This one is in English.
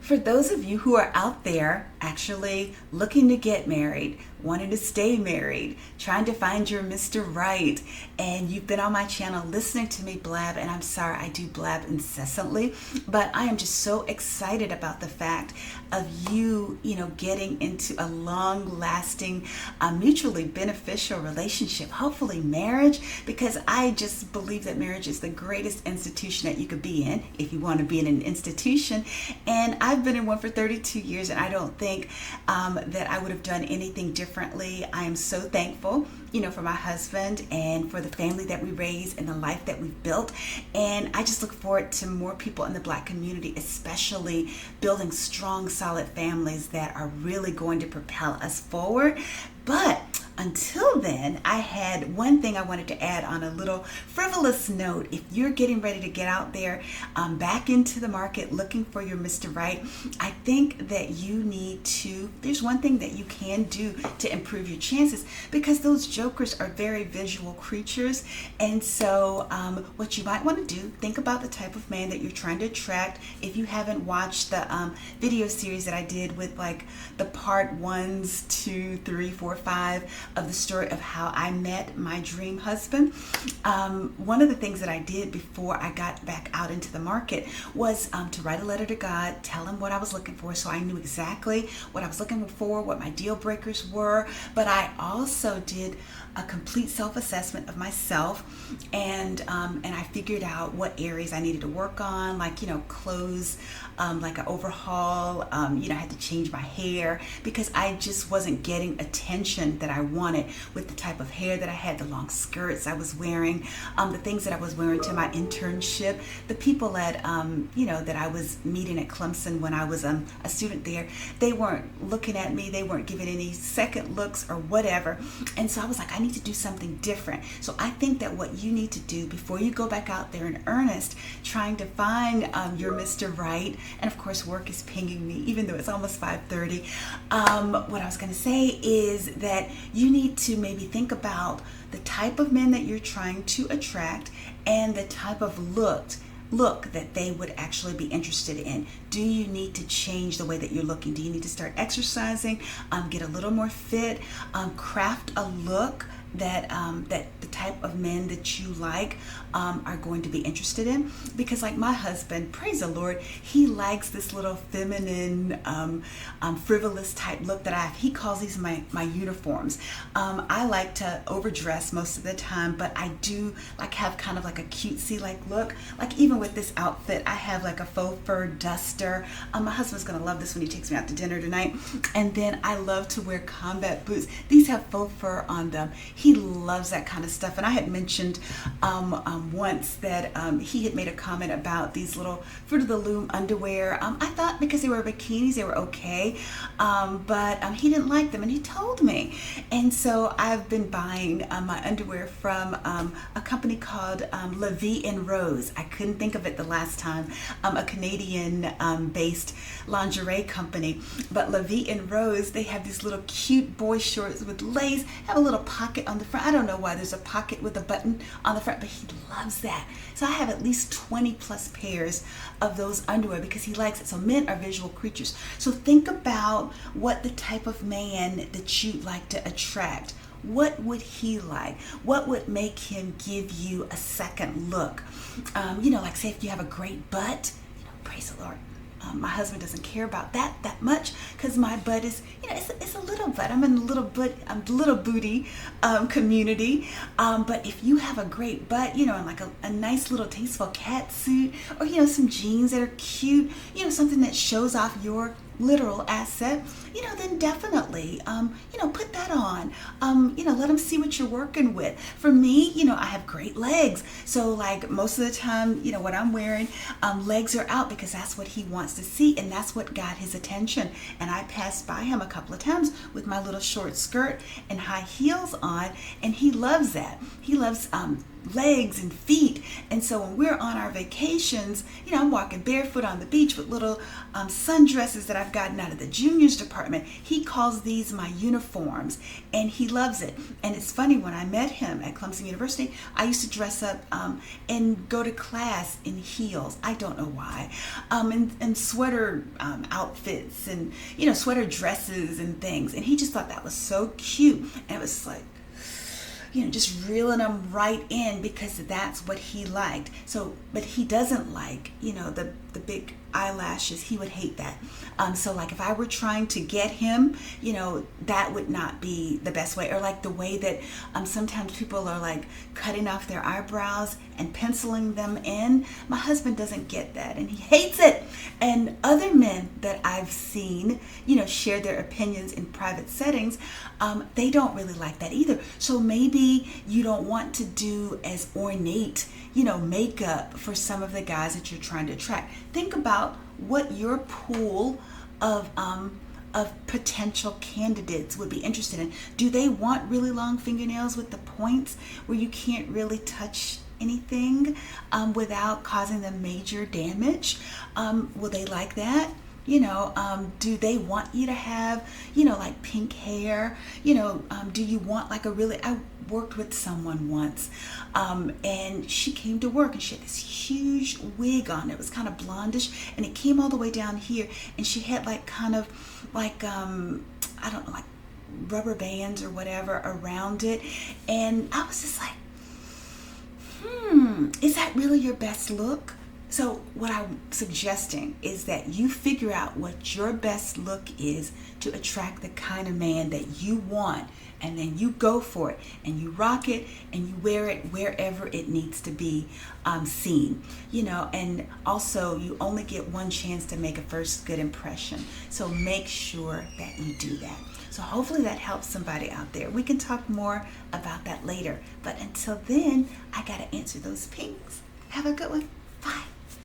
For those of you who are out there actually looking to get married, wanting to stay married, trying to find your Mr. Right, and you've been on my channel listening to me blab, and I'm sorry I do blab incessantly, but I am just so excited about the fact of you, getting into a long-lasting, mutually beneficial relationship, hopefully marriage, because I just believe that marriage is the greatest institution that you could be in if you want to be in an institution. And I've been in one for 32 years, and I don't think that I would have done anything differently. I am so thankful, for my husband and for the family that we raised and the life that we've built. And I just look forward to more people in the Black community, especially building strong, solid families that are really going to propel us forward. But until then, I had one thing I wanted to add on a little frivolous note. If you're getting ready to get out there, back into the market looking for your Mr. Right, I think that you need to, there's one thing that you can do to improve your chances, because those jokers are very visual creatures. And so what you might want to do, think about the type of man that you're trying to attract. If you haven't watched the video series that I did with like the part 1s, 2, 3, 4, 5 of the story of how I met my dream husband, one of the things that I did before I got back out into the market was to write a letter to God, tell him what I was looking for, so I knew exactly what I was looking for, what my deal breakers were. But I also did a complete self-assessment of myself, and I figured out what areas I needed to work on, like clothes, like an overhaul. I had to change my hair because I just wasn't getting attention that I wanted with the type of hair that I had, the long skirts I was wearing, the things that I was wearing to my internship, the people that that I was meeting at Clemson when I was a student there. They weren't looking at me, they weren't giving any second looks or whatever. And so I was like, I need to do something different. So I think that what you need to do before you go back out there in earnest trying to find your Mr. Right, and of course work is pinging me even though it's almost 5:30, what I was going to say is that you need to maybe think about the type of men that you're trying to attract and the type of look that they would actually be interested in. Do you need to change the way that you're looking? Do you need to start exercising, get a little more fit, craft a look that the type of men that you like are going to be interested in? Because like my husband, praise the Lord, he likes this little feminine, frivolous type look that I have. He calls these my uniforms. I like to overdress most of the time, but I do like have kind of like a cutesy like look. Like even with this outfit, I have like a faux fur duster. My husband's gonna love this when he takes me out to dinner tonight. And then I love to wear combat boots. These have faux fur on them. He loves that kind of stuff. And I had mentioned once that he had made a comment about these little Fruit of the Loom underwear. I thought because they were bikinis, they were okay, but he didn't like them, and he told me. And so I've been buying my underwear from a company called La Vie en Rose. I couldn't think of it the last time. A Canadian based lingerie company. But La Vie en Rose, they have these little cute boy shorts with lace, have a little pocket on the front. I don't know why there's a pocket with a button on the front, but he loves that. So I have at least 20 plus pairs of those underwear because he likes it. So men are visual creatures. So think about what the type of man that you'd like to attract. What would he like? What would make him give you a second look? Like say if you have a great butt, praise the Lord. My husband doesn't care about that much because my butt is, it's a little butt. I'm in a little booty community. But if you have a great butt, and like a nice little tasteful cat suit, or some jeans that are cute, something that shows off your literal asset, then definitely, put that on. Let them see what you're working with. For me, I have great legs. So like most of the time, what I'm wearing, legs are out because that's what he wants to see, and that's what got his attention. And I passed by him a couple of times with my little short skirt and high heels on, and he loves that. He loves legs and feet. And so when we're on our vacations, I'm walking barefoot on the beach with little sundresses that I've gotten out of the juniors department. He calls these my uniforms, and he loves it. And it's funny, when I met him at Clemson University, I used to dress up and go to class in heels. I don't know why. And sweater outfits and, sweater dresses and things. And he just thought that was so cute. And it was like, just reeling them right in, because that's what he liked. So, but he doesn't like, the big eyelashes. He would hate that. So like if I were trying to get him, that would not be the best way. Or like the way that sometimes people are like cutting off their eyebrows and penciling them in. My husband doesn't get that, and he hates it. And other men that I've seen, share their opinions in private settings, they don't really like that either. So maybe you don't want to do as ornate, makeup for some of the guys that you're trying to attract. Think about what your pool of potential candidates would be interested in. Do they want really long fingernails with the points where you can't really touch anything without causing them major damage? Will they like that? Do they want you to have, like pink hair? Do you want like I worked with someone once, and she came to work and she had this huge wig on. It was kind of blondish, and it came all the way down here, and she had like kind of like, I don't know, like rubber bands or whatever around it. And I was just like, is that really your best look? So what I'm suggesting is that you figure out what your best look is to attract the kind of man that you want, and then you go for it, and you rock it, and you wear it wherever it needs to be seen. And also you only get one chance to make a first good impression. So make sure that you do that. So hopefully that helps somebody out there. We can talk more about that later. But until then, I got to answer those pings. Have a good one. Bye.